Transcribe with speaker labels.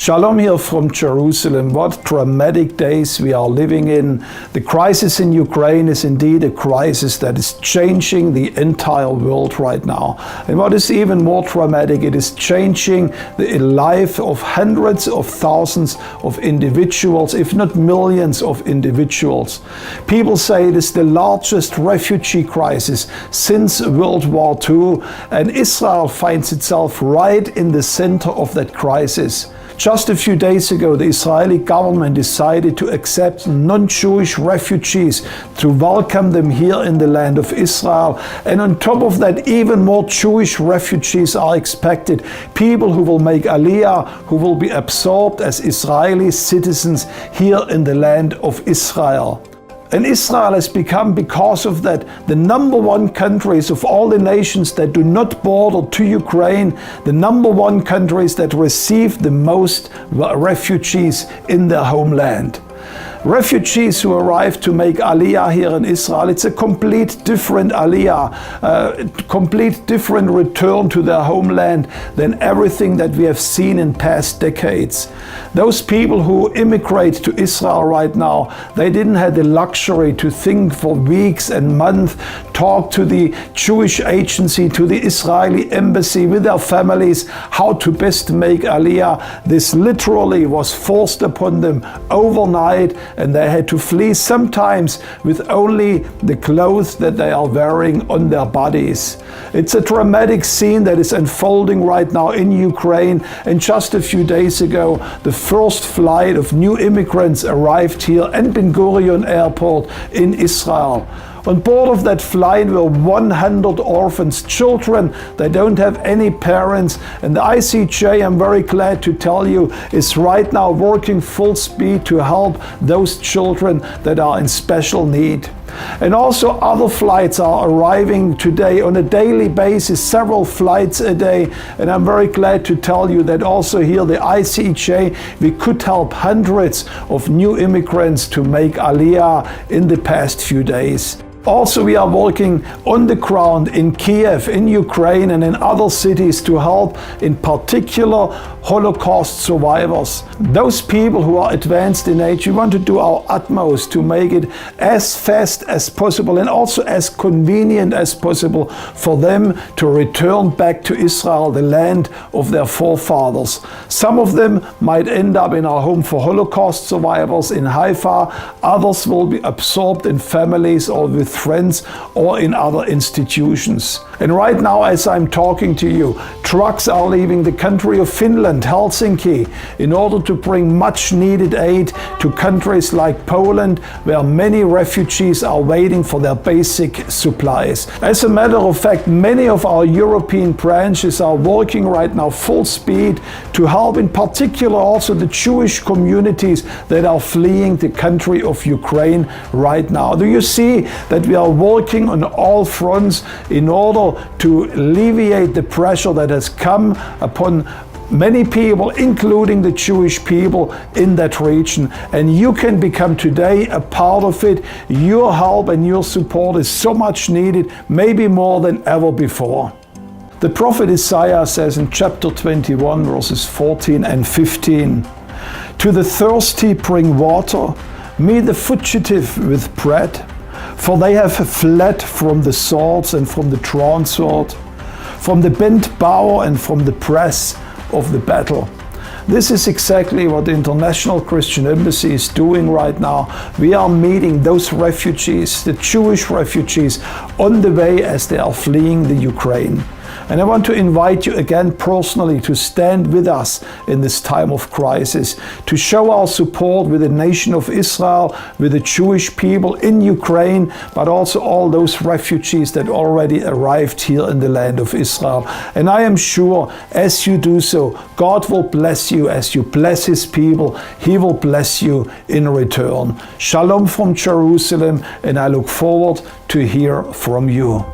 Speaker 1: Shalom here from Jerusalem. What dramatic days we are living in. The crisis in Ukraine is indeed a crisis that is changing the entire world right now. And what is even more dramatic, it is changing the life of hundreds of thousands of individuals, if not millions of individuals. People say it is the largest refugee crisis since World War II, and Israel finds itself right in the center of that crisis. Just a few days ago, the Israeli government decided to accept non-Jewish refugees to welcome them here in the land of Israel. And on top of that, even more Jewish refugees are expected. People who will make Aliyah, who will be absorbed as Israeli citizens here in the land of Israel. And Israel has become, because of that, the number one countries of all the nations that do not border to Ukraine, the number one countries that receive the most refugees in their homeland. Refugees who arrive to make Aliyah here in Israel, it's a complete different Aliyah, a complete different return to their homeland than everything that we have seen in past decades. Those people who immigrate to Israel right now, they didn't have the luxury to think for weeks and months, talk to the Jewish agency, to the Israeli embassy with their families, how to best make Aliyah. This literally was forced upon them overnight, and they had to flee, sometimes with only the clothes that they are wearing on their bodies. It's a dramatic scene that is unfolding right now in Ukraine, and just a few days ago, the first flight of new immigrants arrived here at Ben Gurion Airport in Israel. On board of that flight were 100 orphans, children that don't have any parents. And the ICEJ, I'm very glad to tell you, is right now working full speed to help those children that are in special need. And also other flights are arriving today on a daily basis, several flights a day. And I'm very glad to tell you that also here, the ICEJ, we could help hundreds of new immigrants to make Aliyah in the past few days. Also, we are working on the ground in Kiev, in Ukraine, and in other cities to help, in particular, Holocaust survivors. Those people who are advanced in age, we want to do our utmost to make it as fast as possible and also as convenient as possible for them to return back to Israel, the land of their forefathers. Some of them might end up in our home for Holocaust survivors in Haifa. Others will be absorbed in families or with friends or in other institutions. And right now, as I'm talking to you, trucks are leaving the country of Finland, Helsinki, in order to bring much needed aid to countries like Poland, where many refugees are waiting for their basic supplies. As a matter of fact, many of our European branches are working right now full speed to help, in particular also the Jewish communities that are fleeing the country of Ukraine right now. Do you see that we are working on all fronts in order to alleviate the pressure that has come upon many people, including the Jewish people in that region? And you can become today a part of it. Your help and your support is so much needed, maybe more than ever before. The prophet Isaiah says in chapter 21, verses 14 and 15, "To the thirsty bring water, meet the fugitive with bread. For they have fled from the swords and from the drawn sword, from the bent bow and from the press of the battle." This is exactly what the International Christian Embassy is doing right now. We are meeting those refugees, the Jewish refugees, on the way as they are fleeing the Ukraine. And I want to invite you again personally to stand with us in this time of crisis, to show our support with the nation of Israel, with the Jewish people in Ukraine, but also all those refugees that already arrived here in the land of Israel. And I am sure as you do so, God will bless you. As you bless His people, He will bless you in return. Shalom from Jerusalem, and I look forward to hear from you.